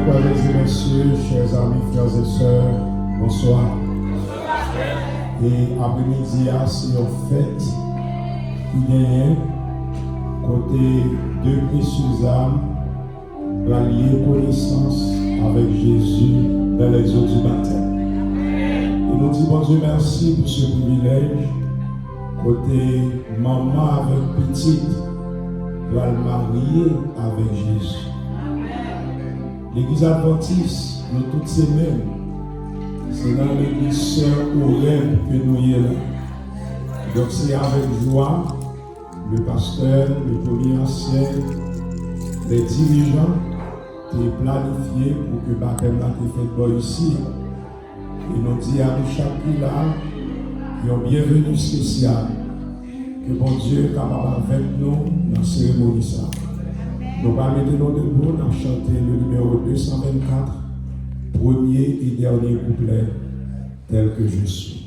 Mesdames et messieurs, chers amis, frères et sœurs, bonsoir. Et après-midi, c'est en fête qui gagne côté deux précieuses âmes rallier connaissance avec Jésus dans les eaux du baptême. Et nous disons bon Dieu merci pour ce privilège. Côté maman avec petite va le marier avec Jésus. L'église adventiste, nous toutes ces mêmes, c'est dans l'église sœur Aurèle que nous y sommes là. Donc c'est avec joie, le pasteur, le premier ancien, les dirigeants qui planifié pour que le baptême soit fait bon ici. Et nous disons à nous chaque là, qui ont bienvenue spéciale, que bon Dieu est capable avec nous dans la cérémonie ça. Nous allons mettre nos debout, nous allons chanter le numéro 224, premier et dernier couplet, tel que je suis.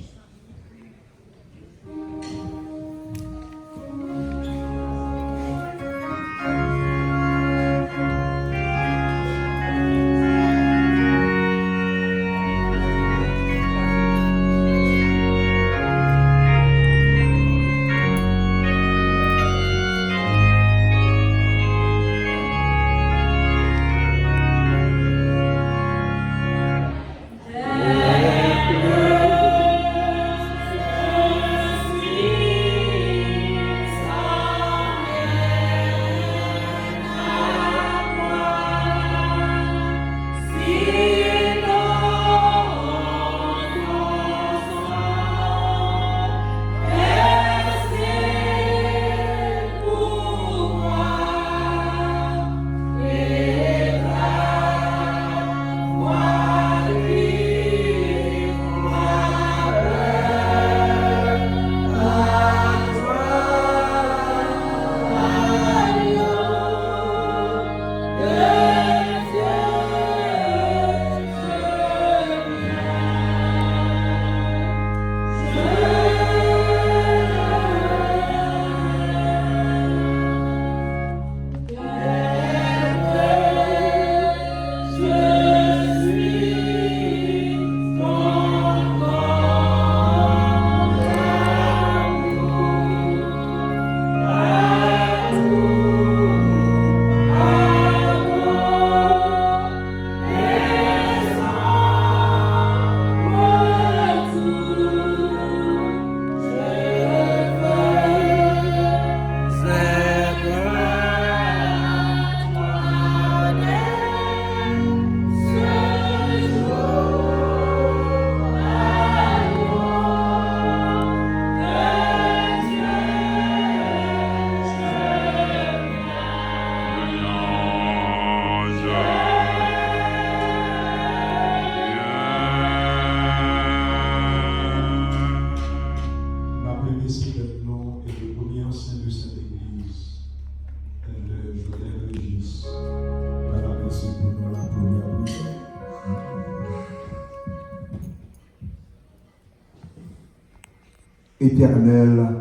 Éternel,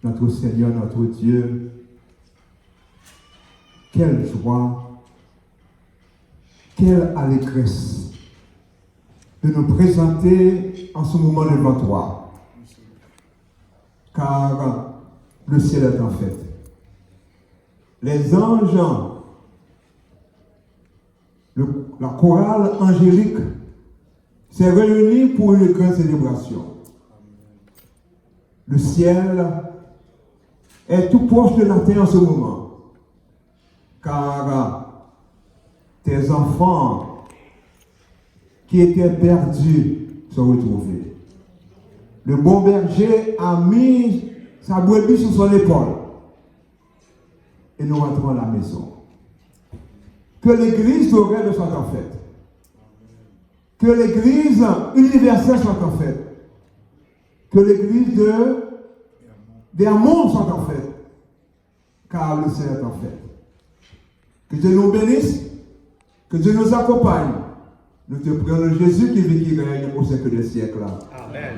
notre Seigneur, notre Dieu, quelle joie, quelle allégresse de nous présenter en ce moment devant toi, car le ciel est en fête. Les anges, la chorale angélique s'est réunie pour une grande célébration. Le ciel est tout proche de la terre en ce moment, car tes enfants qui étaient perdus sont retrouvés. Le bon berger a mis sa brebis sur son épaule et nous rentrons à la maison. Que l'église d'Aurèle soit en fête. Que l'église universelle soit en fête. Que l'église de Vermont soit en fête, car le Seigneur est en fête. Que Dieu nous bénisse, que Dieu nous accompagne. Nous te prions Jésus qui vit, qui règne au siècle des siècles. Amen.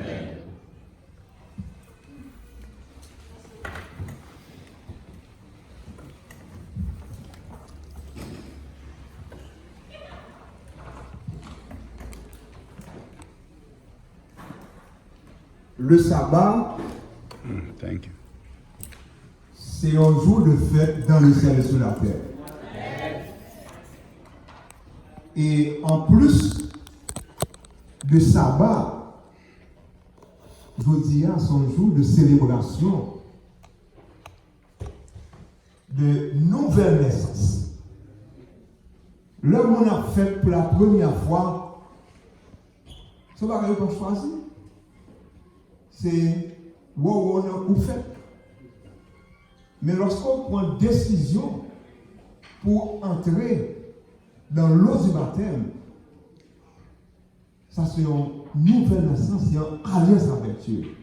le sabbat, Thank you. c'est un jour de fête dans le ciel et sur la terre. Et en plus de sabbat, je dirais, c'est un jour de célébration de nouvelle naissance. Là où on a fait pour la première fois, ce n'est pas qu'on a choisi. C'est où on a fait. Mais lorsqu'on prend décision pour entrer dans l'eau du baptême, ça c'est une nouvelle naissance, c'est une alliance avec Dieu.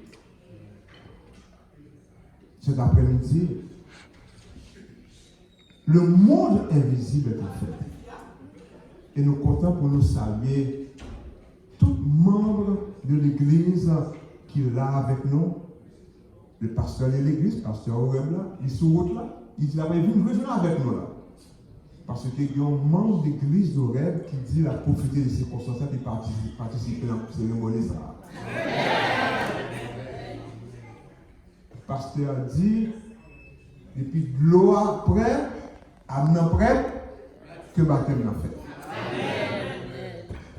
Cet après-midi, le monde invisible est en fait. Et nous comptons pour nous saluer tout membre de l'Église qui est là avec nous. Le pasteur de l'Église, pasteur Orem là, il est sur route là, il a prévu une réunion avec nous là. Parce qu'il y a un membre d'église d'Orem qui dit la profiter de ces circonstances et participer à la cérémonie ça. Le pasteur dit, depuis de l'eau après, amenant prêt, que baptême l'a fait.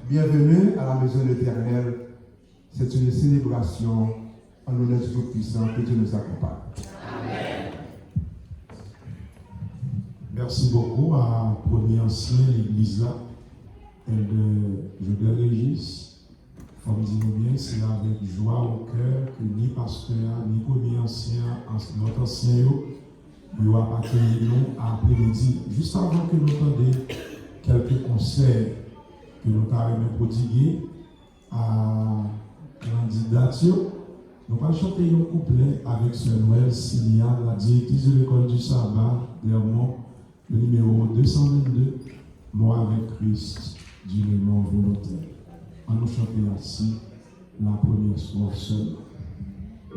Bienvenue à la maison de l'Éternel. C'est une célébration en l'honneur du Tout-Puissant. Que Dieu nous accompagne. Amen. Merci beaucoup à Premier Ancien, l'église là, de Régis. Comme dit-nous bien, c'est avec joie au cœur que ni pasteur, ni Premier Ancien, notre ancien, nous avons accueilli nous après-midi. Juste avant que nous entendions quelques conseils que nous avons prodigués à candidature, nous allons chanter un couplet avec Sœur Noël Silia, la directrice de l'école du sabbat d'Hermont, le numéro 222, Moi avec Christ, du nom volontaire. On nous chanter ainsi la première strophe seulement. Je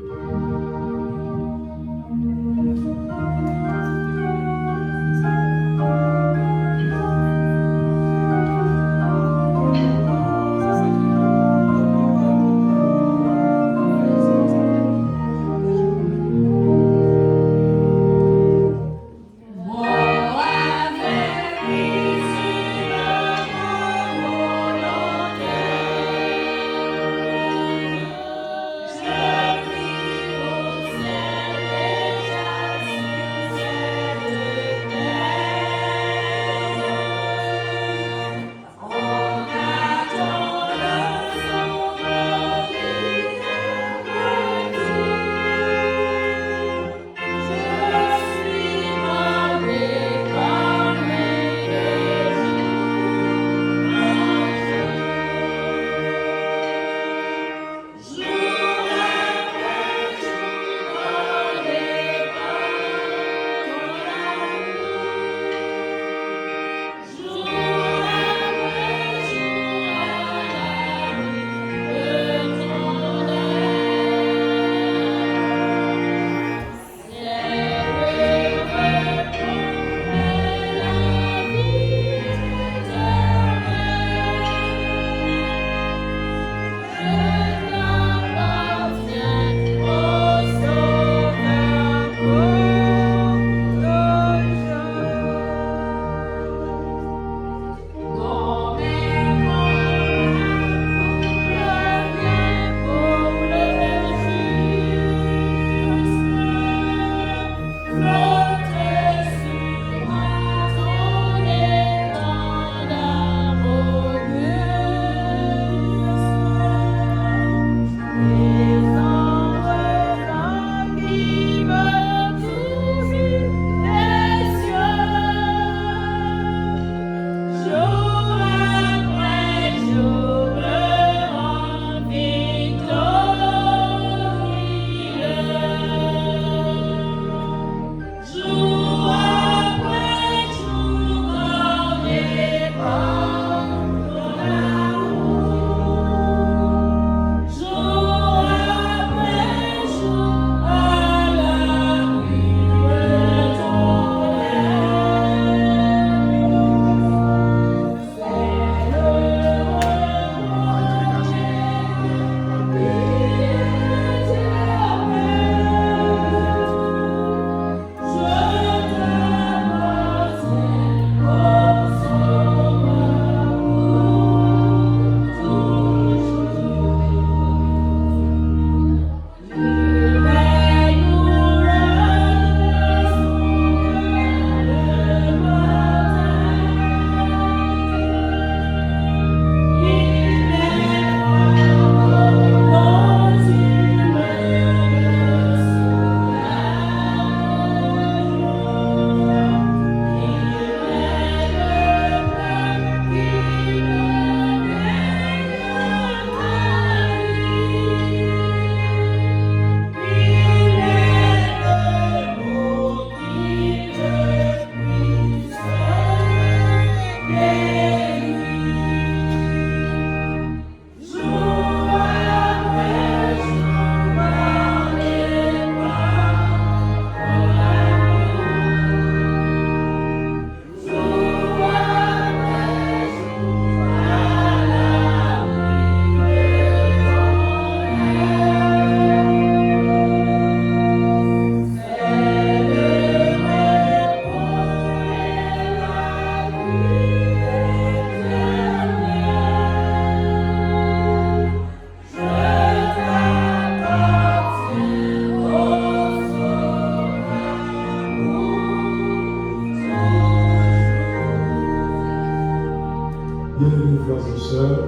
Bien-aimés frères et sœurs,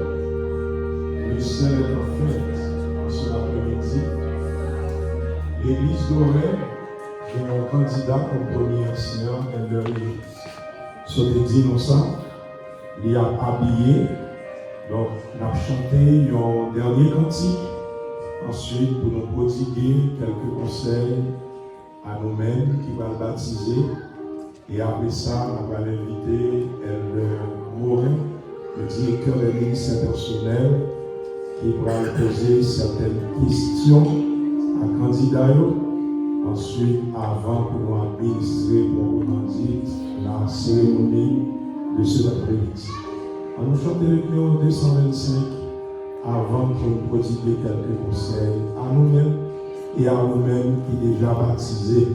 le ciel est en fête en ce après-midi. L'église d'Oreb est un candidat comme premier ancien de l'église. Ce que dit nous ça, il a habillé, donc il a chanté un dernier cantique. Ensuite, pour nous prodiguer quelques conseils à nous-mêmes qui va le baptiser. Et après ça, on va l'inviter, elle Morin, le directeur des ministères personnels, qui va poser certaines questions à candidat. Ensuite, avant que nous administrer, proprement dit, la cérémonie de cet après-midi. On nous chante le numéro 225 avant de nous prodiguer quelques conseils à nous-mêmes et à nous-mêmes qui sont déjà baptisés.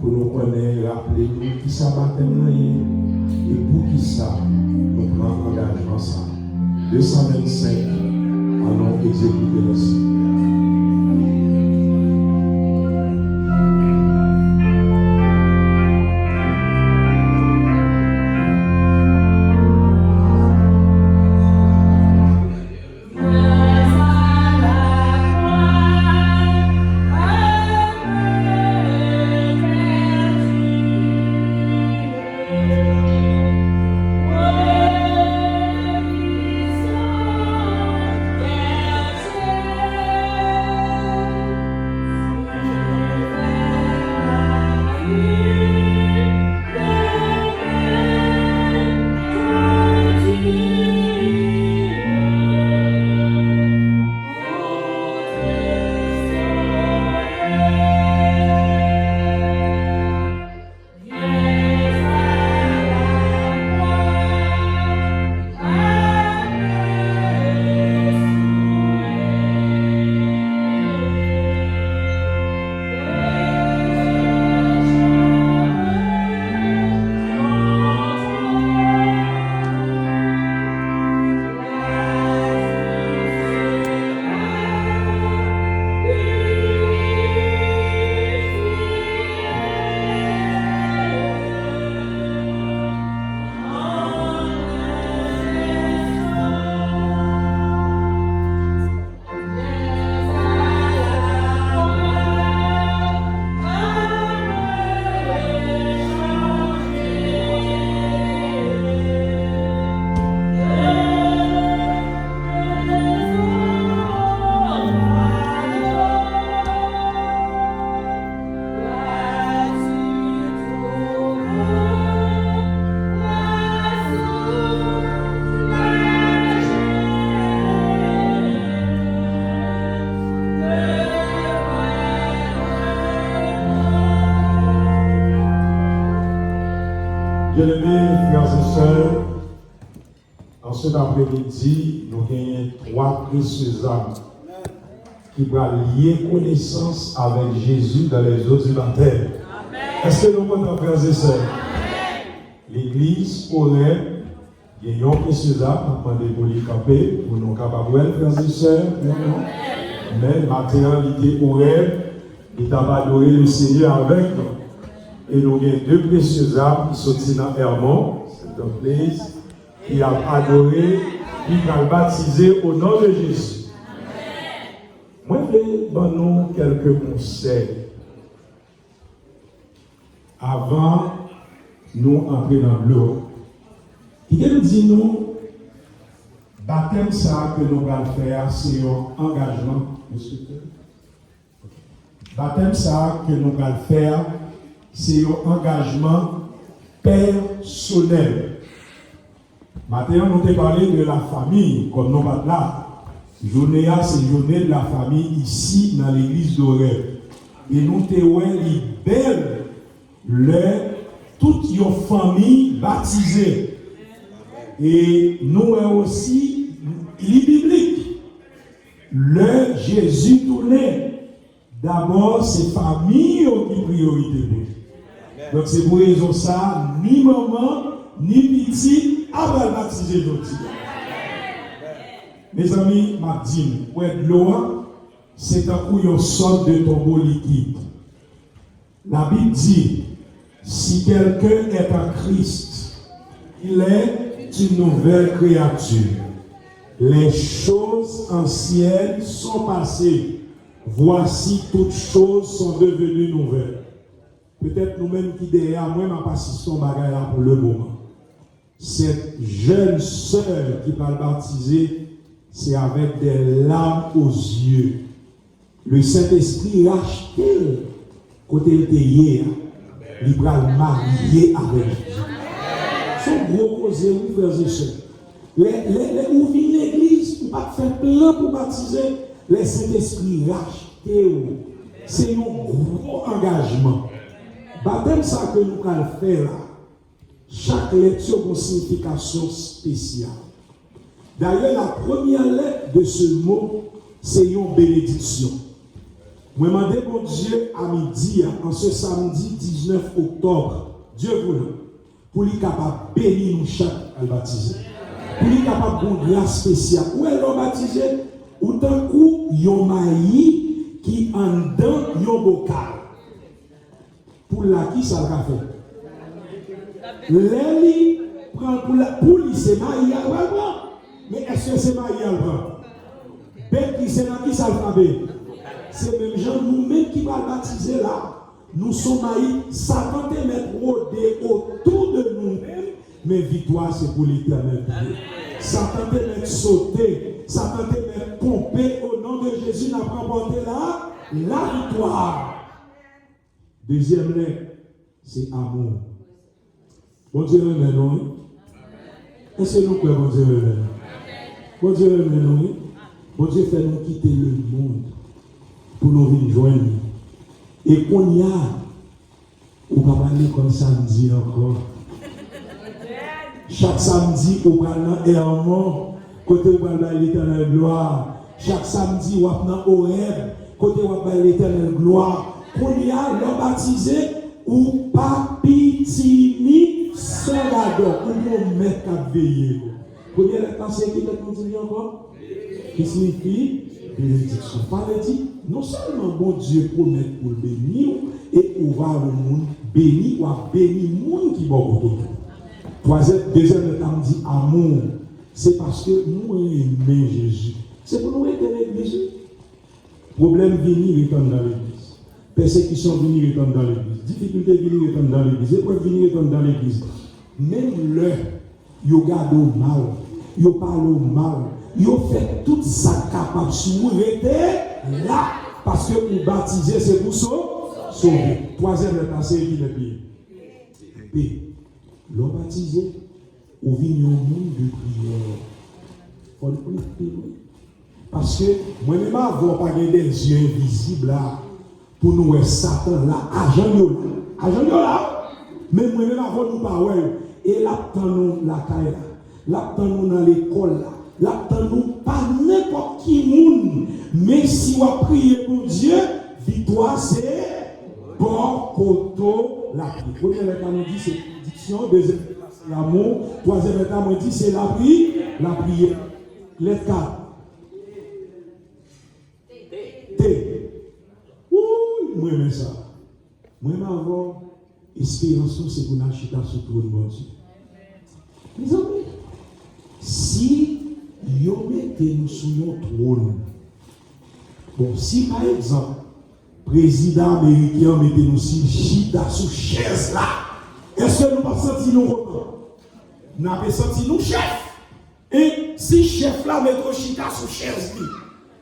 Pour nous connaître, rappeler-nous qui ça baptême et pour qui ça nous prend engagement ça. 225, allons exécuter le signe. Bien-aimés frères et sœurs, en cet après-midi, nous avons 3 précieuses âmes qui vont lier connaissance avec Jésus dans les eaux du baptême. Est-ce que nous pouvons, frères et sœurs? L'église aurait, il y a une précieuse âme, pour les camper, pour nous capables, frères et sœurs, mais matérialité aurait, il t'a adoré le Seigneur avec nous. Et nous avons 2 précieuses âmes qui sont dans Hermon, c'est une place, qui a adoré, qui a baptisé au nom de Jésus. Moi, je vais donner quelques conseils avant nous entrer dans l'eau. Il nous dit nous, baptême ça que nous allons faire, c'est un engagement. Baptême ça que nous allons faire, c'est un engagement personnel. Maintenant, nous avons parlé de la famille, comme nous parlons là. Journée A, c'est journée de la famille ici dans l'église d'Oreb. Et nous avons belle toute une famille baptisée. Et nous avons aussi les bibliques. Le Jésus tourné. D'abord, c'est famille qui priorité. Donc c'est pour raison ça, ni maman, ni petit, avant de baptiser l'autre. Mes amis, m'a dit, l'eau, c'est un coup une sorte de tombeau liquide. La Bible dit, si quelqu'un est en Christ, il est une nouvelle créature. Les choses anciennes sont passées. Voici toutes choses sont devenues nouvelles. Peut-être nous-mêmes qui derrière moi, ma pas si son bagage là pour le moment. Cette jeune sœur qui va le baptiser, c'est avec des larmes aux yeux. Le Saint-Esprit racheté côté le hier, il va le marier avec Jésus. Son gros causé, oui, frères et sœurs. Les où vient l'église, on ne pas faire plein pour baptiser. Le Saint-Esprit racheté, c'est un gros engagement. Baptême, ça que nous allons faire là. Chaque lecture a une signification spéciale. D'ailleurs, la première lettre de ce mot, c'est une bénédiction. Moi, je demande mon Dieu à midi, en ce samedi 19 octobre, Dieu voulant, pour lui capable de bénir nous chaque à le baptiser. Pour lui capable de une grâce spéciale. Où est le baptisé? Ou d'un coup, il y a un maïs qui en dedans, il y a un bocal. Pour la qui ça va faire? L'éli prend pour lui, c'est maïs à l'albran. Mais est-ce que c'est maïs à l'albran? Ben qui c'est dans qui ça va faire? C'est même gens nous-mêmes qui va baptiser là. Nous sommes maïs, Satan te met rôder autour de nous-mêmes, mais victoire c'est pour l'éternel. Satan te met sauter, Satan te met pomper au nom de Jésus, n'a pas remporté la victoire. Deuxième lettre, c'est amour. Bon Dieu, non? Est-ce que nous croyons, bon Dieu, bon Dieu, non? Bon Dieu fait nous quitter le monde pour nous venir joindre. Et qu'on y a, on va aller comme samedi encore. Chaque samedi, on va aller en mort, côté on va aller l'éternel gloire. Chaque samedi, on va aller au rêve, côté on va aller l'éternel gloire. Qu'on y a, l'on baptisé, ou papitini salvador, ou mon maître à veiller. Première lettre, c'est qui nous dit encore? Qui signifie bénédiction. Par dit, non seulement bon Dieu promet pour le bénir, et on va le monde béni, ou à bénir le monde qui va autour. Deuxième lettre dit amour. C'est parce que nous aimons Jésus. C'est pour nous aider l'église. Problème venir retourne dans l'église. Persécution venir retourne dans l'église. Difficulté venir retourne dans l'église. Épreuve venir retourne dans l'église. Même le, yo garde mal, yo parle mal, yo fait tout ça capable si vous restez là. Parce que pour baptiser, c'est pour sauver. Troisième lettre, c'est qui le pays. P. L'homme baptisé, ou vient au monde de prière. Il faut le prier. Parce que moi-même, avant pas des yeux invisibles là, pour nous voir Satan là, agent là. Mais moi-même, avant nous pas ouais. Et là, nous la caille là, nous dans l'école là, nous pas n'importe qui monde. Mais si on prie pour Dieu, victoire c'est bon coteau la prière. Première lettre nous dit c'est diction, deuxième c'est l'amour, troisième lettre nous dit c'est la prière. Lettre 4. T. Ouh, moi j'aime ça. Moi avoir espérance c'est pour nous chita sur tout le monde. Mes amis, si vous mettez nous sur notre trône, bon, si par exemple, président américain mettez nous sur chita sur chaise là, est-ce que nous pas senti nous contents? Nous avons senti nous chef. Et si chef là met chita sur chaise,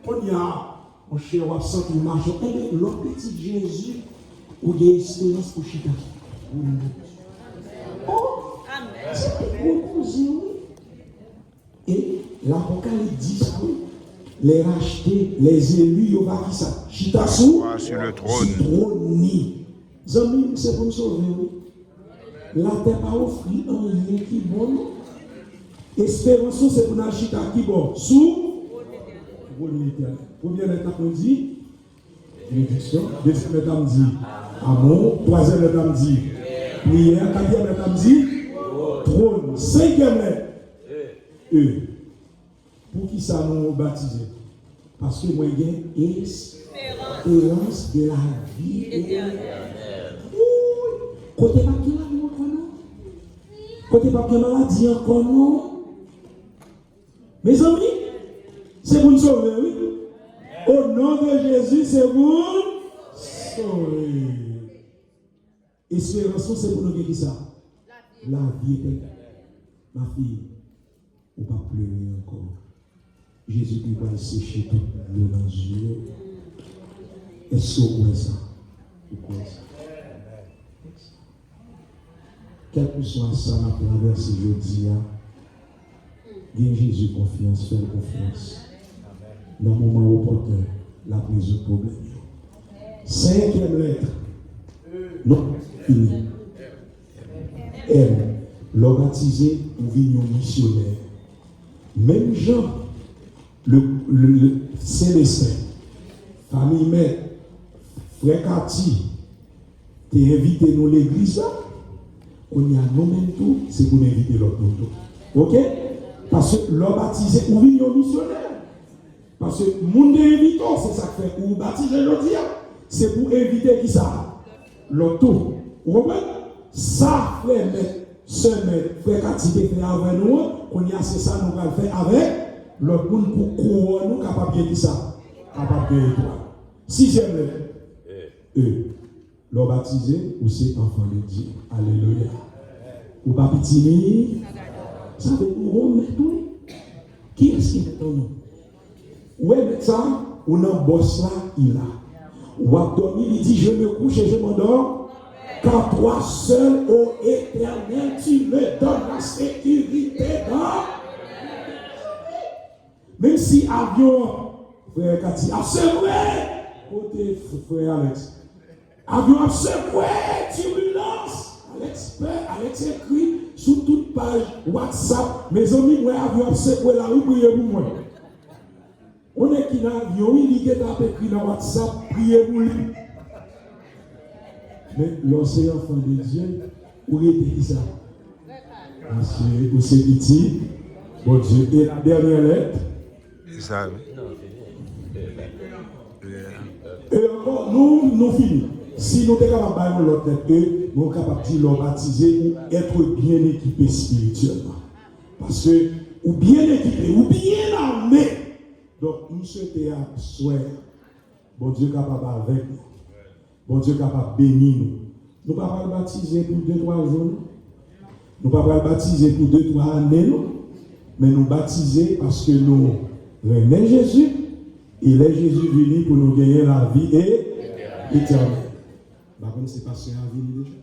on y a, mon cher, on senti nous marchons. Et bien, l'autre petit Jésus, ou il y a espérance pour chita. Oh, c'est beaucoup de. Et l'Apocalypse dit ça, les rachetés, les élus, il y a qui ça? Chita sur le trône. Zami, c'est pour nous sauver. La terre pas offert un lien qui bon. Espérance, c'est pour nous chita qui bon. Sous première étape, on dit bénédiction. Deuxième étape, on dit amour. Troisième étape, on dit prière. Quatrième étape, on dit trône. Cinquième lettre. Pour qui ça nous baptisé? Parce que moi j'ai espérance de la vie éternelle. Côté pas qui là nous connaissons. Côté pas de maladie encore, non. Mes amis, c'est pour nous sauver, oui. Au nom de Jésus, c'est pour nous sauver. Espérance, c'est pour nous guérir ça. La vie est ma fille, on ne va pas pleurer encore. Jésus qui va sécher toute l'eau dans les yeux. Est-ce que vous croyez ça? Vous croyez ça? Quel que soit ça, la traversée aujourd'hui, bien Jésus confiance, faire confiance. Dans le moment opportun, la prise de problème. 5e lettre. Non, fini. M. L'homme baptisé ou vignon missionnaire. Même Jean, le Célestin, famille mère, frère Cathy, t'es invité nous l'église là. On y a nous-mêmes tout, c'est pour inviter l'autre tout. Ok? Parce que l'homme baptisé ou vignon missionnaire. Parce que monde invitant, c'est ça que fait. Ou baptiser l'autre, c'est pour inviter qui ça? L'autre tout. Vous comprenez? Ça, frère, frère Cathy fait avec nous, on y a c'est ça nous allons faire avec l'autre monde pour couronner nous capable de dire ça. Capable de toi. 6e lettre. L'homme baptisé ou c'est enfant de Dieu. Alléluia. Ou pas petit, ça veut dire tout. Qui est-ce qui est dans nous? Ouais, mais ça, on a un boss là, il a. Ou a dormi, il dit je me couche et je m'endors. Car toi seul, ô Éternel, tu me donnes la sécurité dans. Même si avion, frère Cathy, a secoué, côté frère Alex. Avion a secoué, turbulence. Alex écrit sur toute page WhatsApp. Mes amis, moi, avion a secoué là, vous priez pour moi. On est qui dans l'avion, il est écrit dans WhatsApp, priez pour lui. Mais l'océan enfant de Dieu, où était qui ça? Monsieur, où c'est petit? Bon Dieu, et la dernière lettre? C'est ça, oui. Et encore, nous finissons. Si nous sommes capables de l'autre lettre, nous sommes capables de dire l'homme baptisé ou être bien équipé spirituellement. Parce que, ou bien équipé, ou bien armé. Donc, nous souhaitons à souhait, bon Dieu capable avec nous. Bon Dieu capable de bénir nous. Nous ne pouvons pas le baptiser pour 2-3 jours. Nous ne pouvons pas le baptiser pour 2-3 années. Mais nous baptiser parce que nous aimons Jésus. Il est Jésus venu pour nous gagner la vie éternelle. Par contre, c'est parce qu'il a venu déjà.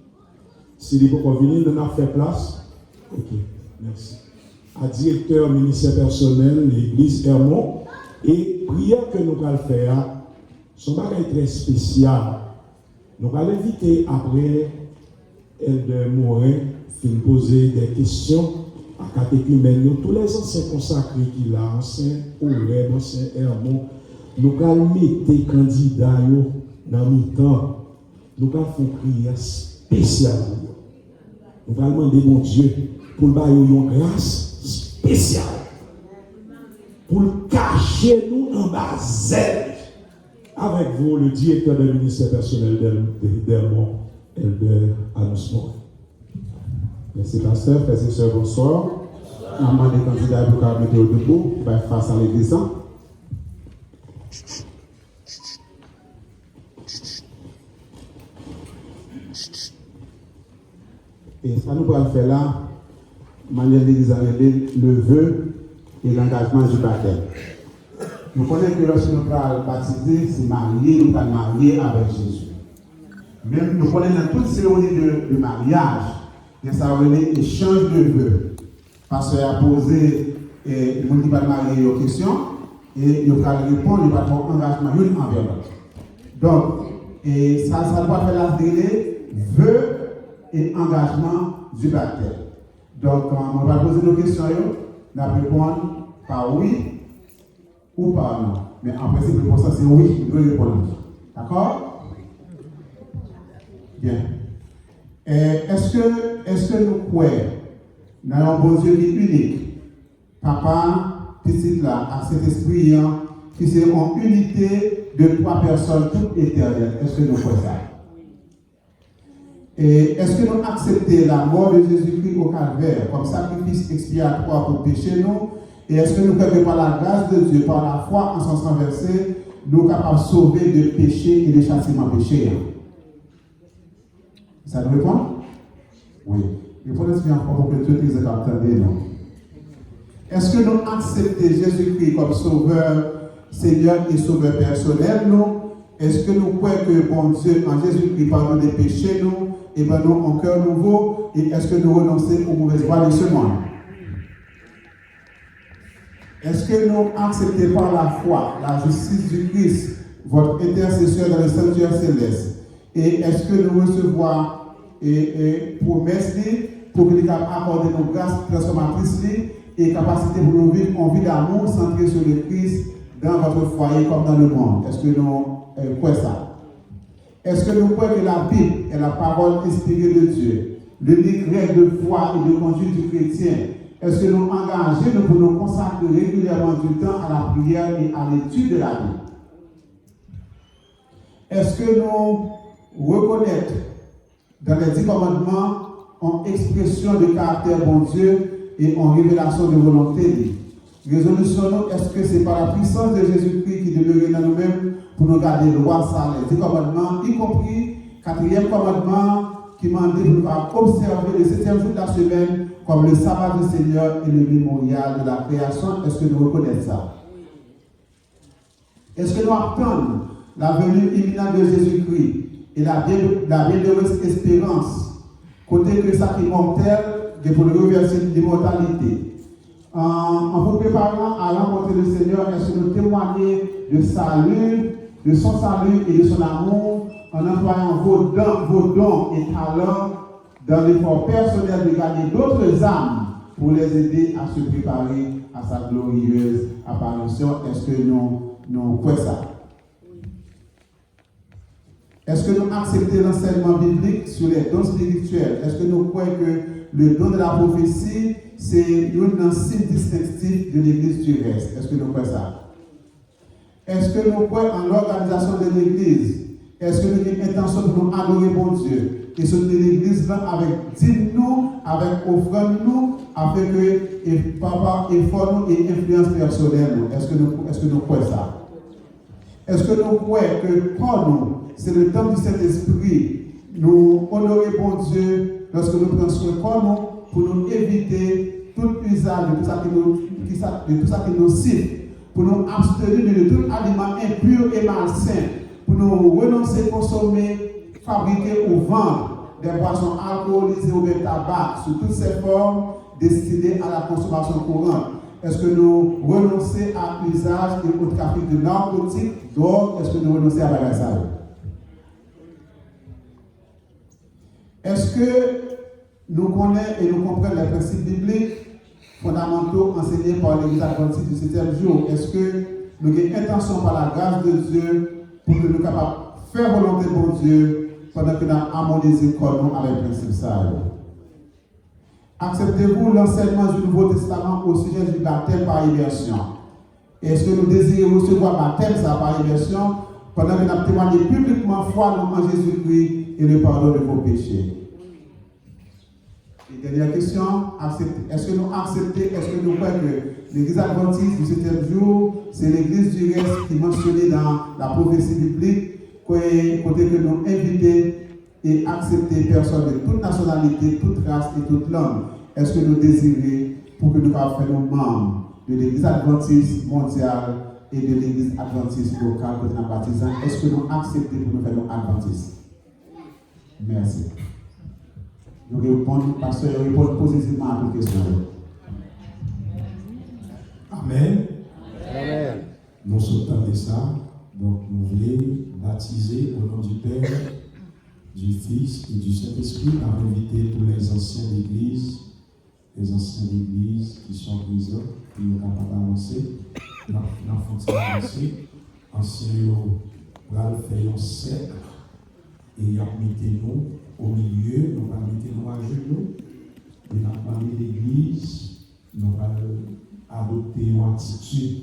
Si il n'est pas venu, nous avons fait place. Ok, merci. À directeur ministère personnel, l'église Hermon. Et prière que nous allons faire, son bagage très spécial. Nous allons inviter après Elder Morin qui nous poser des questions à catéchumène. Tous les anciens consacrés qu'il a, anciens Oreb, anciens Hermon, nous allons mettre des candidats dans le temps. Nous allons faire une prière spéciale. Nous allons demander mon Dieu pour nous une grâce spéciale. Pour cacher nous en bas zèle. Avec vous, le directeur du ministère personnel d'Hermon, Elder Annoncement. Merci, pasteur. Frères et sœurs, bonsoir. On demande des candidats pour mettre debout face à l'église. Et ça nous pourra faire là, manière l'église a le vœu et l'engagement du baptême. Nous connaissons que lorsque nous sommes baptisés, c'est marié, nous sommes mariés avec Jésus. Même nous connaissons dans toute cérémonie de mariage, il y a ça échange de vœux. Parce qu'il a posé, le monde qui va marier aux questions, et il va répondre, il va avoir un engagement l'une envers l'autre. Donc, et ça doit faire la délai, vœux et engagement du baptême. Donc, on va poser nos questions, on va répondre par oui ou par non. Mais en principe, le ça c'est oui, nous répondons. D'accord? Bien. Est-ce que nous croyons dans un bon Dieu qui est unique? Papa, petit là, à cet esprit qui c'est en unité de 3 personnes toutes éternelles. Est-ce que nous croyons ça? Et est-ce que nous acceptons la mort de Jésus-Christ au calvaire comme sacrifice expiatoire pour pécher nous? Et est-ce que nous croyons que par la grâce de Dieu, par la foi en son sang versé, nous sommes capables de sauver de péché et de châtiment péché? Ça nous répond? Oui. Il faut l'expliquer encore pour que tous les entendez, non? Est-ce que nous acceptons Jésus-Christ comme sauveur, Seigneur et sauveur personnel, nous? Est-ce que nous croyons que bon Dieu, en Jésus-Christ, pardonne des péchés, nous, et ben nous, en cœur nouveau, et est-ce que nous renonçons aux mauvaises voies de ce monde? Est-ce que nous acceptons par la foi la justice du Christ, votre intercesseur dans le sanctuaire céleste? Et est-ce que nous recevons promesse pour qu'il accorde nos grâces transformatrices et capacité pour nous vivre en vie d'amour centrée sur le Christ dans votre foyer comme dans le monde? Est-ce que nous croyons ça? Est-ce que nous croyons que la Bible est la parole inspirée de Dieu, l'unique règle de foi et de conduite du chrétien? Est-ce que nous engageons pour nous consacrer régulièrement du temps à la prière et à l'étude de la Bible? Est-ce que nous reconnaissons dans les 10 commandements en expression de caractère bon Dieu et en révélation de volonté? Résolution, est-ce que c'est par la puissance de Jésus-Christ qui demeure dans nous-mêmes pour nous garder le roi ça, les 10 commandements, y compris 4e commandement qui m'a dit de nous observer le 7e jour de la semaine comme le sabbat du Seigneur et le mémorial de la création? Est-ce que nous reconnaissons ça? Est-ce que nous attendons la venue imminente de Jésus-Christ et la bienheureuse espérance, côté que ça qui est mortel, de pour le reverser l'immortalité? En vous préparant à rencontrer le Seigneur, est-ce que nous témoignons de son salut et de son amour en employant vos dons et talents dans l'effort personnel de gagner d'autres âmes pour les aider à se préparer à sa glorieuse apparition? Est-ce que nous croyons ça? Est-ce que nous acceptons l'enseignement biblique sur les dons spirituels? Est-ce que nous croyons que le don de la prophétie, c'est un signe distinctif de l'Église du reste? Est-ce que nous croyons ça? Est-ce que nous croyons en l'organisation de l'Église? Est-ce que nous avons l'intention de nous adorer mon Dieu et soutenir l'Église là avec dîme-nous, avec offrande-nous, afin que papa effort nous et influence personnelle? Est-ce que nous croyons ça? Est-ce que nous croyons que pour nous, c'est le temps du Saint-Esprit, nous honorer bon Dieu lorsque nous prenons soin de nous pour nous éviter tout usage de tout ça qui nous cite, pour nous abstenir de tout aliment impur et malsain, pour nous renoncer à consommer, fabriquer ou vendre des boissons alcoolisées ou de tabac sous toutes ces formes destinées à la consommation courante? Est-ce que nous renonçons à l'usage et au trafic de narcotiques, drogue? Est-ce que nous renonçons à la ça? Est-ce que nous connaissons et nous comprenons les principes bibliques fondamentaux enseignés par l'Église adventiste du 7e jour? Est-ce que nous avons intention par la grâce de Dieu pour que nous soyons capables de faire volonté pour Dieu pendant que nous avons harmonisé nous avec les principes ça? Acceptez-vous l'enseignement du Nouveau Testament au sujet du baptême par immersion? Est-ce que nous désirons recevoir baptême par immersion pendant que nous avons témoigné publiquement foi en Jésus-Christ et le pardon de vos péchés? Et dernière question, est-ce que nous acceptons, est-ce que nous croyons que l'Église adventiste du 7e jour, c'est l'Église du reste qui est mentionnée dans la prophétie biblique, côté que nous invitons et accepter personnes de toute nationalité, toute race et toute langue? Est-ce que nous désirons pour que nous puissions faire nos membres de l'Église adventiste mondiale et de l'Église adventiste locale que nous baptisons? Est-ce que nous acceptons pour nous faire nos adventistes? Merci. Nous répondons, pasteur, répondons positivement à toutes questions. Amen. Amen. Nous sommes de ça, donc nous voulons baptiser au nom du Père, du Fils et du Saint-Esprit, à inviter tous les anciens d'église, les anciens d'église qui sont présents, qui nous capables d'avancer, l'enfant avancer, anciens va faire un cercle et mettez-nous au milieu, nous allons mettre-nous à genoux, et nous allons parler d'église, nous allons adopter une attitude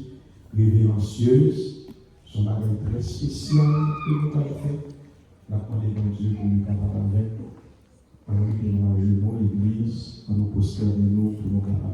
révérencieuse, son bagage très spécial que nous avons fait. La demandé à Dieu pour nous capables avec Alors que nous arrivons à l'église, à nous prosterner nous pour nous capables.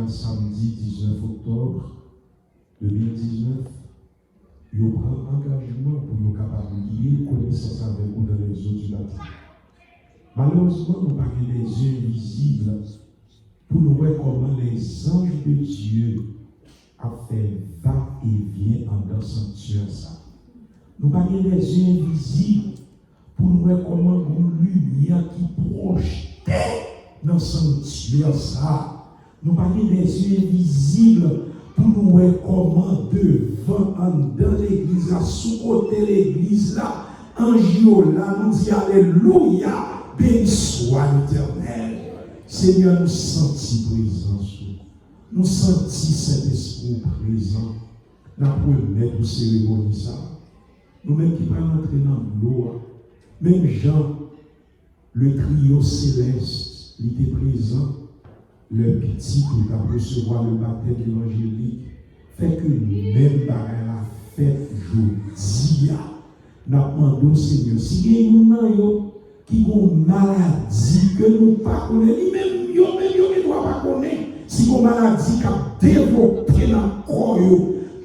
Samedi 19 octobre 2019, nous prenons engagement pour nous capables de lier connaissance avec nous dans les eaux du bâtiment. Malheureusement, nous n'avons pas des yeux visibles pour nous voir comment les anges de Dieu ont fait va-et-vient en dans le sanctuaire. Nous n'avons pas des yeux invisibles pour nous voir comment une lumière qui projetait dans le sanctuaire. Nous parlons des yeux invisibles pour nous voir comment devant, dans l'église, là, sous côté l'église, là, ange là, nous dit Alléluia, béni soit l'Éternel. Seigneur, nous sentons présence, nous sentons cet esprit présent. Nous promettons pour cérémonie ça. Nous-mêmes qui parlons entrer dans l'eau, même Jean, le trio céleste, il était présent. Le petit pour recevoir le baptême évangélique fait que même par la fête aujourd'hui, nous demandons au Seigneur, si il y a une qui a une maladie que nous ne connaissons pas, même ne doit pas connaître, si il y a une maladie qui a développé dans le corps,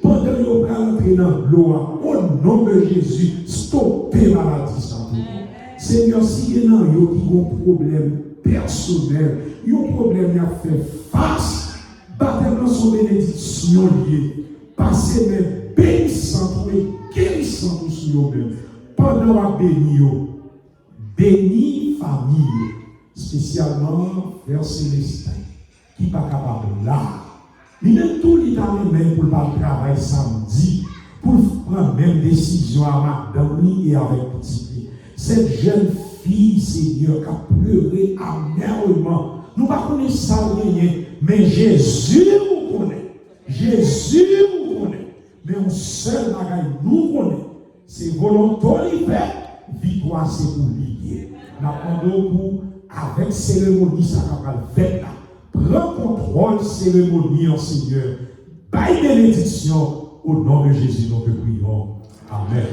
pendant que nous allons dans l'eau, au nom de Jésus, stoppez la maladie. Seigneur, si il y a un problème personnel, il y a un problème à faire face, baptême dans son bénédiction liée, passer mes bénissants et guérissants pour nous-mêmes. Pendant la béni famille, spécialement Frère Célestin, qui n'est pas capable là. Il même tout l'Italie même pour le travail samedi, pour prendre même décision à madame et avec petit. Cette jeune fille, Seigneur, qui a pleuré amèrement. Nous ne connaissons ça rien, mais Jésus nous connaît. Jésus nous connaît. Mais un seul bagaille nous connaît. C'est volonté, victoire, c'est pour lier. Nous apprenons pour, avec cérémonie, ça va faire là. Prends contrôle, cérémonie, en Seigneur. By bénédiction, au nom de Jésus, nous te prions. Amen.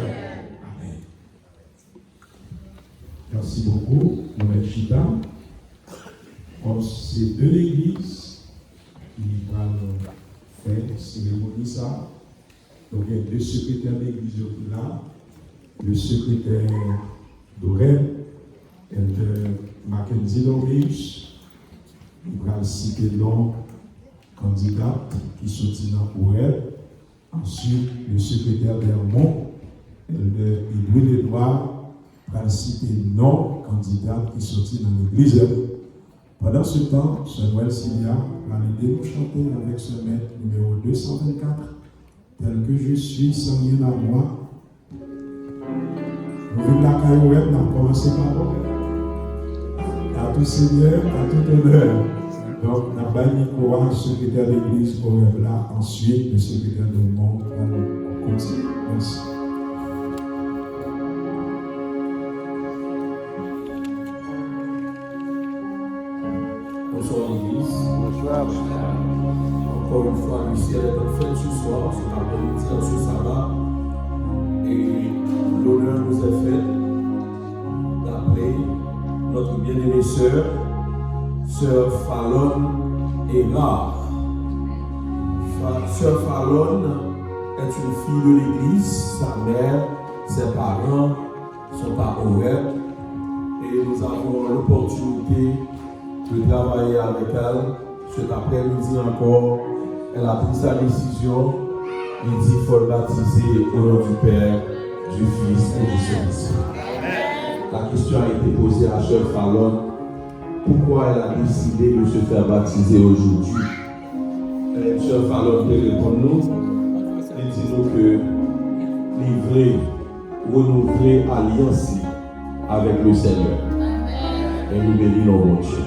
Merci beaucoup, mon Chita. Comme c'est de l'église qui va faire cérémonie ça. Donc il y a deux secrétaires d'église là. Le secrétaire d'Orel et de Mackenzie Lorius. On va citer le nom candidat qui sortit dans Orel. Ensuite, le secrétaire d'Hermont et de Louis-Edouard. Va citer non candidat qui sortit dans l'église. Pendant ce temps, Samuel Silia va l'aider nous chanter avec ce maître numéro 224, tel que je suis sans rien à moi. Nous venons de la caillouette, nous avons commencé par à tout Seigneur, à tout honneur. Donc, nous avons Nicolas, secrétaire d'église, au là. Ensuite, le secrétaire de monde va nous continuer. Merci. Bonsoir l'église. Bonsoir. Encore une fois, le ciel est en fête ce soir, cet après-midi, en ce sabbat. Et l'honneur nous est fait d'appeler notre bien-aimée sœur Fallon Erard. Sœur Fallon est une fille de l'église, sa mère, ses parents sont à Oreb et nous avons l'opportunité de travailler avec elle. Cet après-midi encore, elle a pris sa décision. Il dit qu'il faut le baptiser au nom du Père, du Fils et du Saint-Esprit. La question a été posée à Sœur Fallon. Pourquoi elle a décidé de se faire baptiser aujourd'hui? Sœur Fallon peut répondre nous. Et dit-nous que livrer, renouveler alliance avec le Seigneur. Et nous bénissons mon Dieu.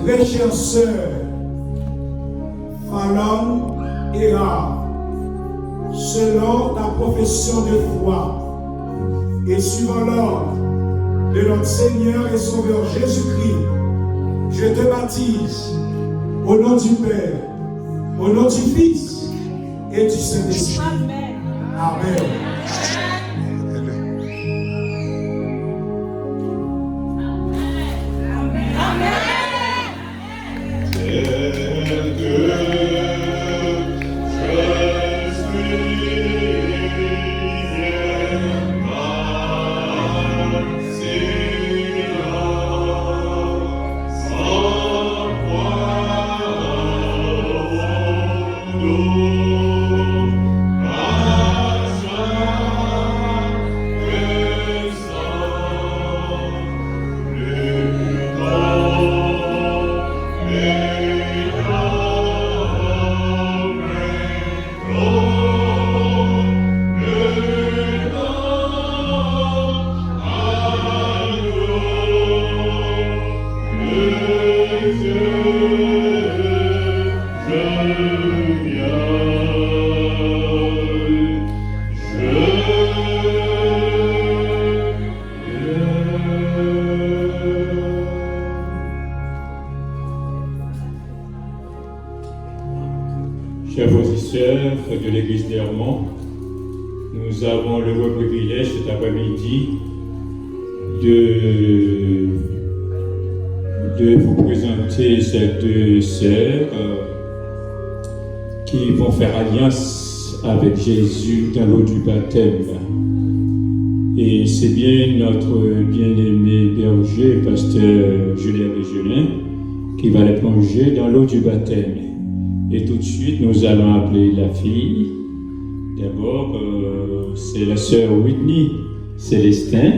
Très chère sœur Fallon Erard, selon ta profession de foi et suivant l'ordre de notre Seigneur et Sauveur Jésus-Christ, je te baptise au nom du Père, au nom du Fils et du Saint-Esprit. Amen. Chers frères et sœurs de l'Église d'Hermont, nous avons le beau privilège cet après-midi de de vous présenter ces deux sœurs qui vont faire alliance avec Jésus dans l'eau du baptême. Et c'est bien notre bien-aimé berger, pasteur Julien Régionnaire, qui va les plonger dans l'eau du baptême. Et tout de suite, nous allons appeler la fille. D'abord, c'est la sœur Whitney Célestin.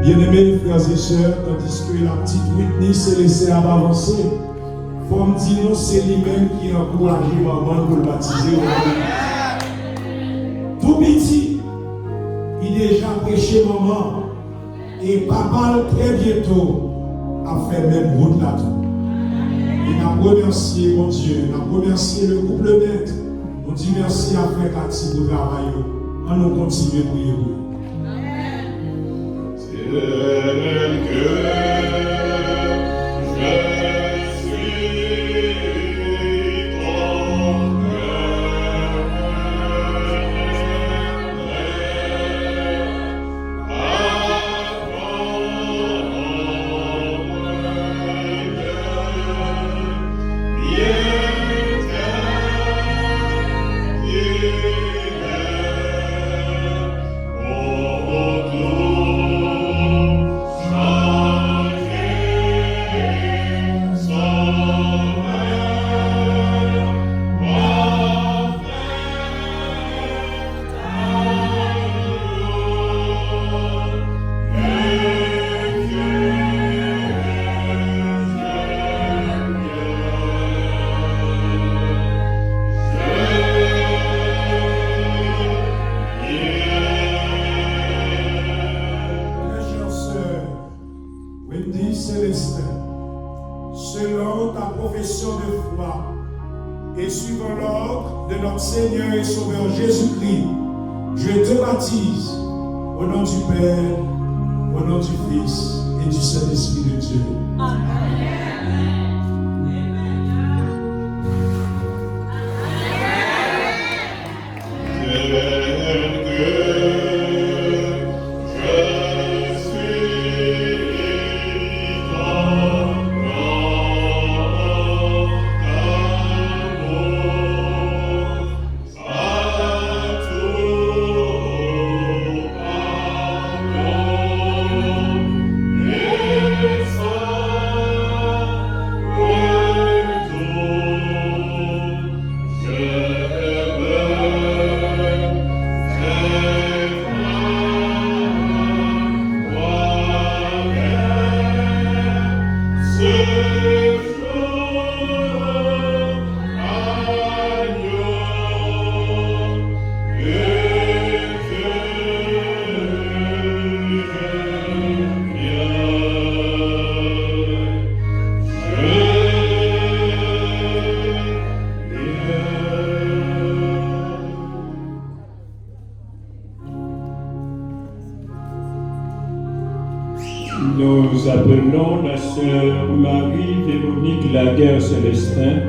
Bien-aimés frères et sœurs, tandis que la petite Whitney Célestin va avancer, faut me dire non, c'est lui-même qui a encouragé maman pour le baptiser. Tout petit, il déjà prêché maman et papa très bientôt a fait même route là tout. Et n'a remercié mon Dieu, n'a remercié le couple net. On dit merci à frère Cathy pour le travail. On nous continue à prier pour vous. Selon ta profession de foi et suivant l'ordre de notre Seigneur et Sauveur Jésus-Christ, je te baptise au nom du Père, au nom du Fils et du Saint-Esprit de Dieu. Amen. Nous appelons la sœur Marie-Véronique Laguerre-Célestin.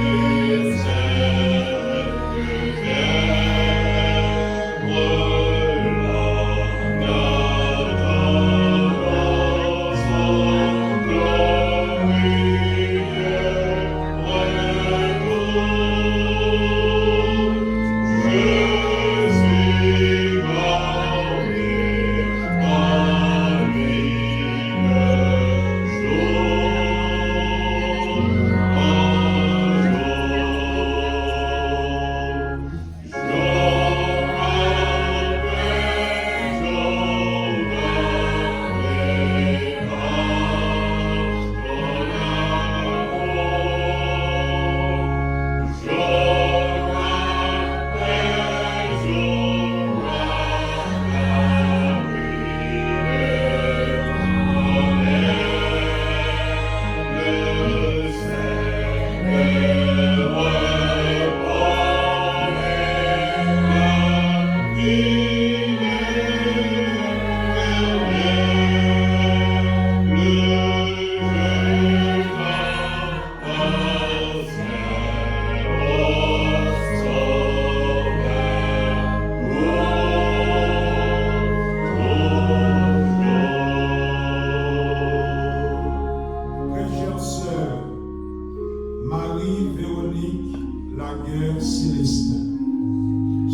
Thank you.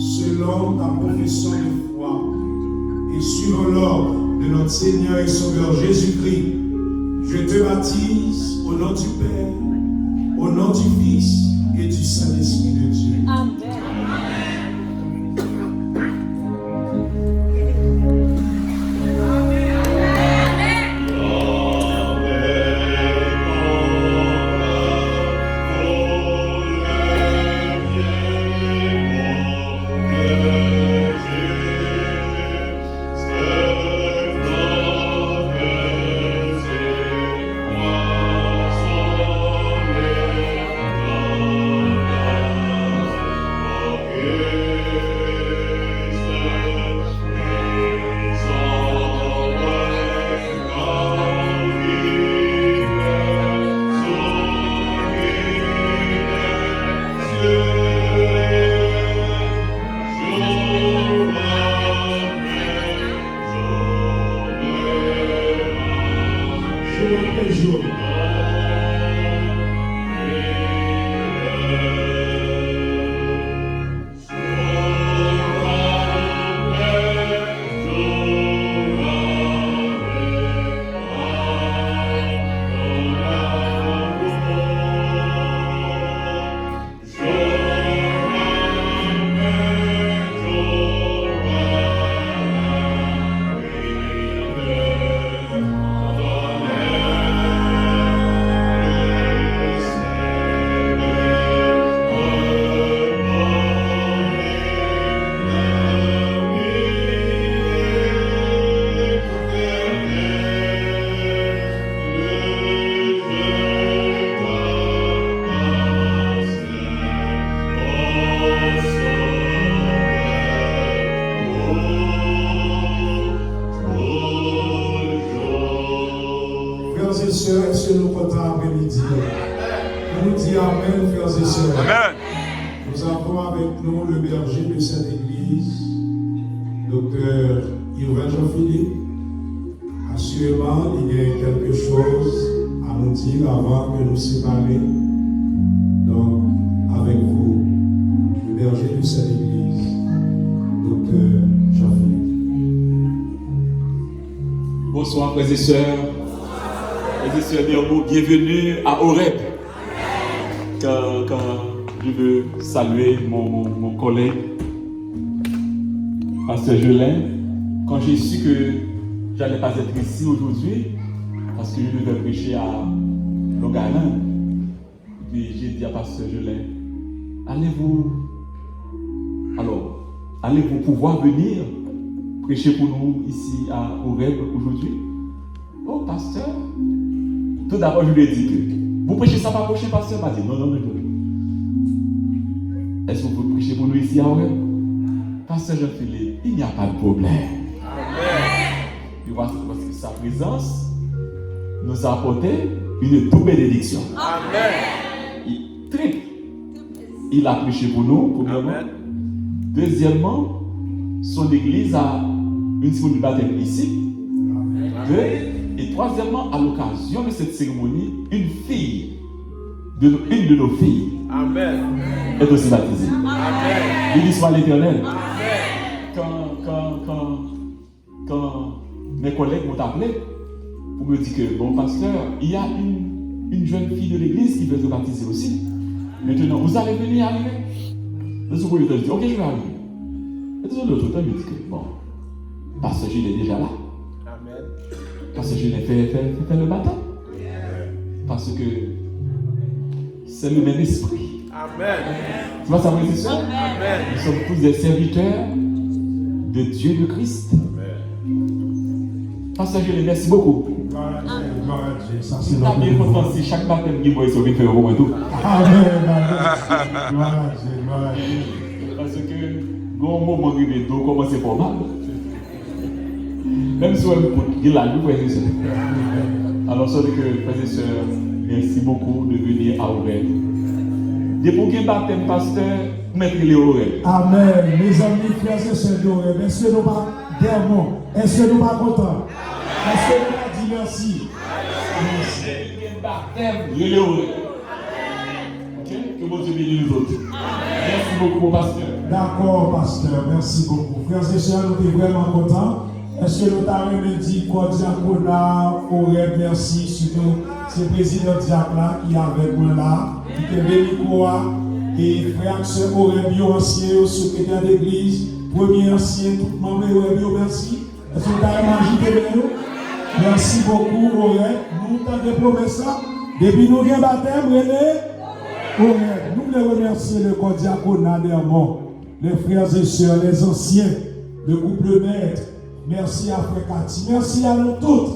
Selon ta profession de foi et suivant l'ordre de notre Seigneur et Sauveur Jésus-Christ, je te baptise au nom du Père, au nom du Fils et du Saint-Esprit de Dieu. Amen. Est-ce que nous comptons après-midi? Nous disons Amen, frères et sœurs. Amen. Nous avons avec nous le berger de cette église, Dr. Yvan Jean-Philippe. Assurément, il y a quelque chose à nous dire avant de nous séparer. Donc, avec vous, le berger de cette église, Dr. Jean-Philippe. Bonsoir, frères et sœurs. Bienvenue à Oreb. Quand je veux saluer mon collègue, Pasteur Jolin, quand j'ai su que j'allais pas être ici aujourd'hui, parce que je devais prêcher à Logarin, puis j'ai dit à Pasteur Jolin, allez-vous pouvoir venir prêcher pour nous ici à Oreb aujourd'hui? Oh, pasteur, tout d'abord, je lui ai dit que vous prêchez ça pas prochain, pasteur? Il m'a dit non. Est-ce que vous prêchez pour nous ici à Oreb? Pasteur Jean-Philippe, il n'y a pas de problème. Amen. Et parce que sa présence nous a apporté une double bénédiction. Amen. Il a prêché pour nous, premièrement. Amen. Deuxièmement, son église a une cérémonie de baptême ici. Et troisièmement, à l'occasion de cette cérémonie, une de nos filles est aussi baptisée. Béni soit l'Éternel. Quand mes collègues m'ont appelé pour me dire que, bon pasteur, il y a une jeune fille de l'église qui veut se baptiser aussi. Maintenant, vous allez venir arriver. Le second je dis, ok, je vais arriver. Et l'autre temps, il me dit que, bon, pasteur Gilles est déjà là. Parce que je l'ai fait le baptême. Parce que c'est le même esprit. Amen. Tu vois ça, frères et sœurs? Amen. Nous sommes tous des serviteurs de Dieu, de Christ. Amen. Parce que je les remercie beaucoup. Amen. gloire à Dieu. Ça, c'est Si tu as bien conscience, si chaque baptême qui voit, ils sont venus faire au moins tout. Amen, amen. Gloire à Dieu, gloire à Dieu. Parce que, quand on moment où les dos commencent pas mal, même si on est là, nous, frères et sœurs. Alors, ça veut dire que, frères et sœurs, merci beaucoup de venir à Aurel. Dès pour qu'il baptême, pasteur, mettez-les au Aurel. Amen. Mes amis, frères et sœurs d'Aurel, est-ce que nous pas dernièrement? Est-ce que nous pas contents? Est-ce que nous pas dit merci? Merci. Baptême, les Aurel. Ok? Que bon Dieu bénisse nous autres. Merci beaucoup, mon pasteur. D'accord, pasteur. Merci beaucoup. Frères et sœurs, nous sommes vraiment contents. Est-ce que nous t'avons dit quoi, Diaconat, Aurel, merci, surtout, c'est le président Diacla qui est avec moi là, qui est béni quoi, et frère et sœur Aurel, ancien, secrétaire d'église, premier ancien, tout le monde, Aurel, merci. Est-ce que vous avez mangé de nous? Merci beaucoup, Aurel. Nous t'avons déploré ça. Depuis nous avons baptême, Aurel, nous voulons remercier le corps diaconat d'Hermont, les frères et sœurs, les anciens, le couple maître. Merci à Frère Cathy. Merci à nous toutes,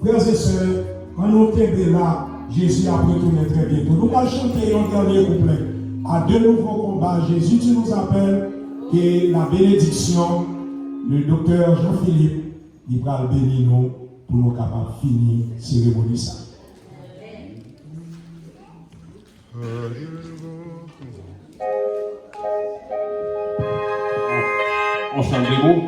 frères et sœurs. Quand nous sommes là, Jésus a retourné très bientôt. Nous allons chanter un dernier couplet. À de nouveaux combats, Jésus, tu nous appelles. Et la bénédiction, le docteur Jean-Philippe, il va bénir nous pour nous capables de finir la cérémonie. Ça. On chante les mots.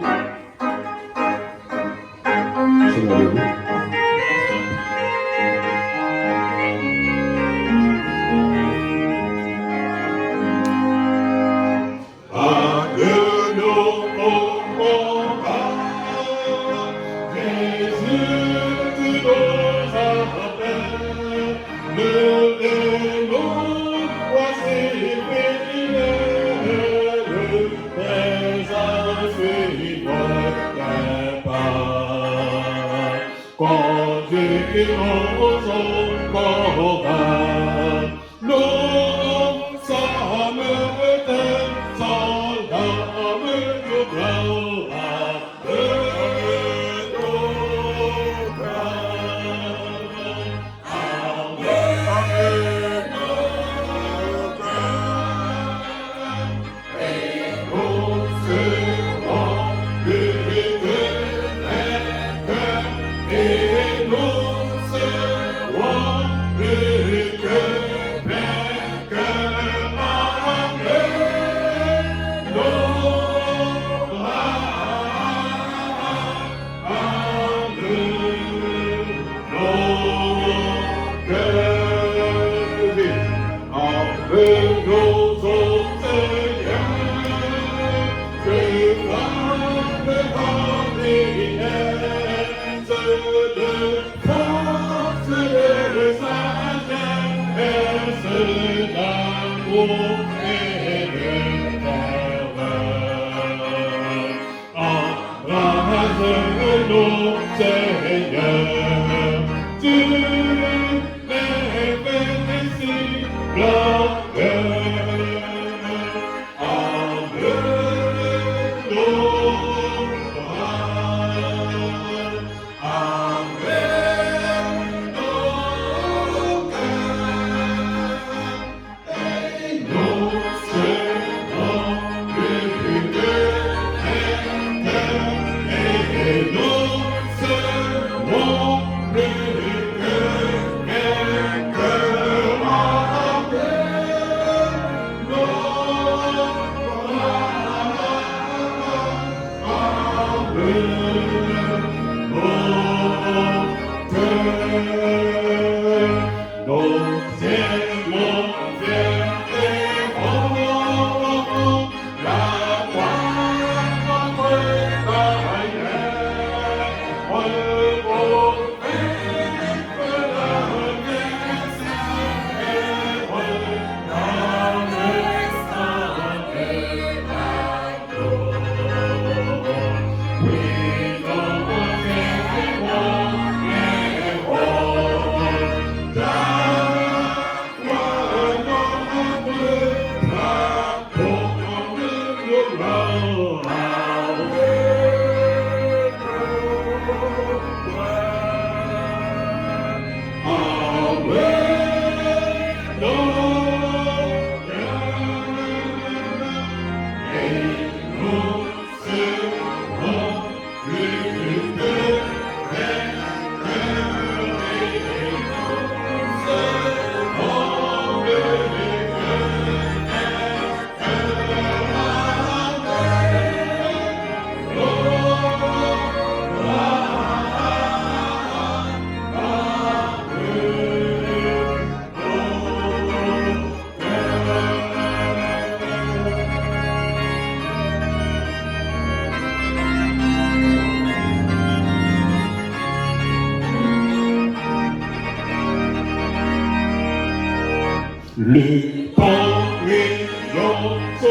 Le temps brillante au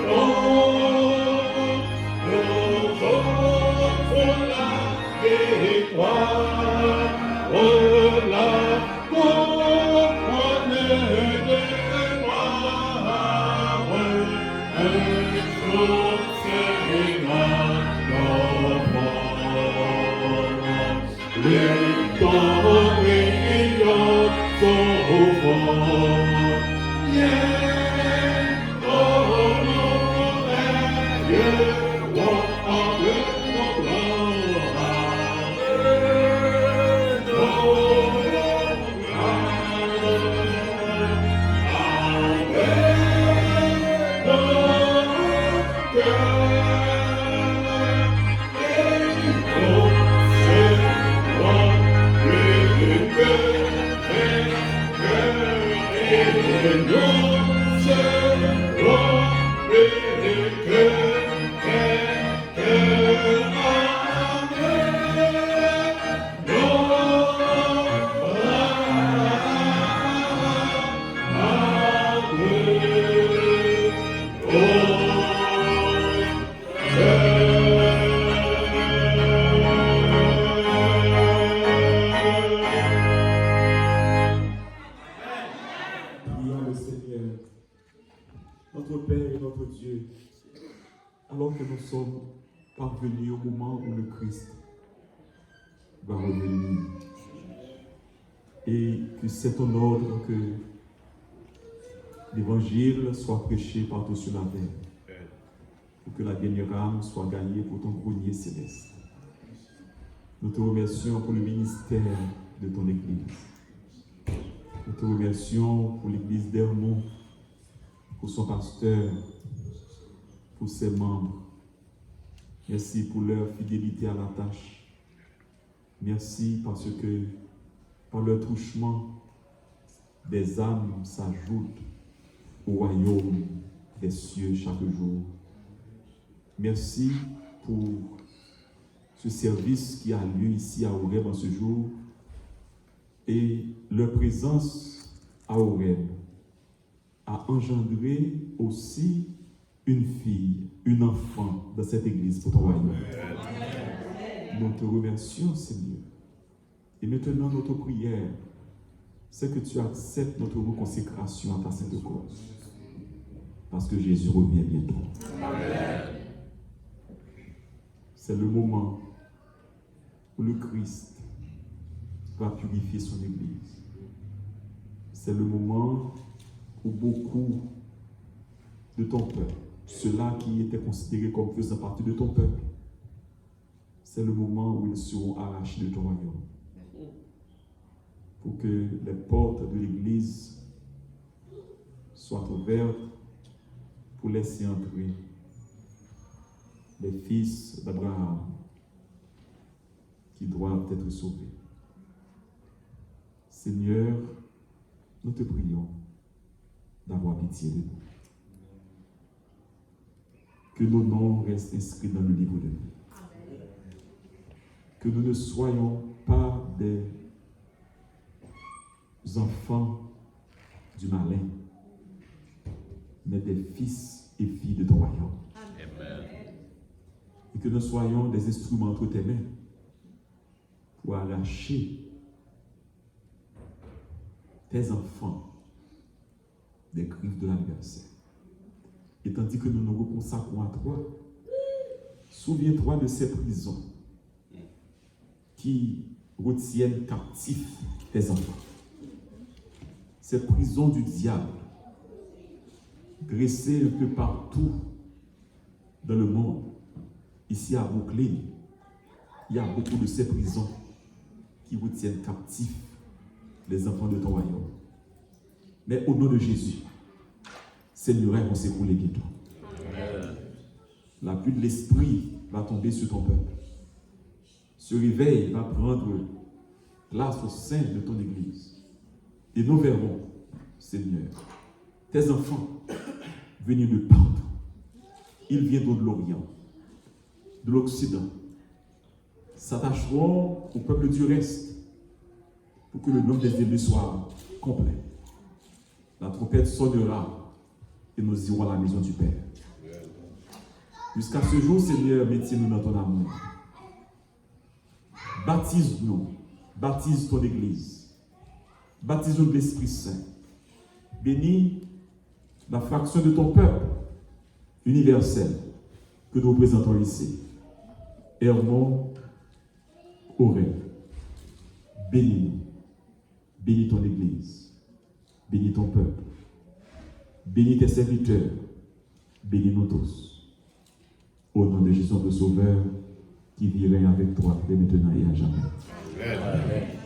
fond, nos enfants la victoire, oh la couronne de gloire, un jour sera l'enfant. Le temps brillante au fond. Prions le Seigneur, notre Père et notre Dieu, alors que nous sommes parvenus au moment où le Christ va revenir. Et que c'est ton ordre que l'Évangile soit prêché partout sur la terre, pour que la dernière âme soit gagnée pour ton grenier céleste. Nous te remercions pour le ministère de ton Église. Nous te remercions pour l'Église d'Hermont, pour son pasteur, pour ses membres. Merci pour leur fidélité à la tâche. Merci parce que par leur touchement, des âmes s'ajoutent au royaume des cieux chaque jour. Merci pour ce service qui a lieu ici à Horeb en ce jour et leur présence à Horeb a engendré aussi une fille, une enfant dans cette église pour ton royaume. Nous te remercions, Seigneur. Et maintenant, notre prière, c'est que tu acceptes notre reconsécration à ta sainte cause. Parce que Jésus revient bientôt. Amen. C'est le moment où le Christ va purifier son Église. C'est le moment où beaucoup de ton peuple, ceux-là qui étaient considérés comme faisant partie de ton peuple, c'est le moment où ils seront arrachés de ton royaume. Pour que les portes de l'Église soient ouvertes pour laisser entrer les fils d'Abraham qui doivent être sauvés. Seigneur, nous te prions d'avoir pitié de nous. Que nos noms restent inscrits dans le livre de vie. Que nous ne soyons pas des enfants du malin, mais des fils et filles de ton royaume. Amen. Et que nous soyons des instruments entre tes mains pour arracher tes enfants des griffes de l'adversaire. Et tandis que nous nous reconsacrons à toi, souviens-toi de ces prisons qui retiennent captifs tes enfants. Ces prisons du diable, dressées un peu partout dans le monde. Ici à Brooklyn, il y a beaucoup de ces prisons qui retiennent captifs les enfants de ton royaume. Mais au nom de Jésus, Seigneur, on secoue les ghettos. La pluie de l'esprit va tomber sur ton peuple. Ce réveil va prendre place au sein de ton Église. Et nous verrons, Seigneur, tes enfants venir de partout. Ils viendront de l'Orient, de l'Occident, s'attacheront au peuple du reste pour que le nombre des élus soit complet. la trompette sonnera et nous irons à la maison du Père. Jusqu'à ce jour, Seigneur, mettez-nous dans ton amour. Baptise-nous, baptise ton Église, baptise-nous de l'Esprit Saint. Bénis la fraction de ton peuple universel que nous représentons ici. Hermon, Aurel, bénis-nous, bénis ton Église, bénis ton peuple, bénis tes serviteurs, bénis-nous tous. Au nom de Jésus, notre Sauveur, qui vit avec toi dès maintenant et à jamais. Amen.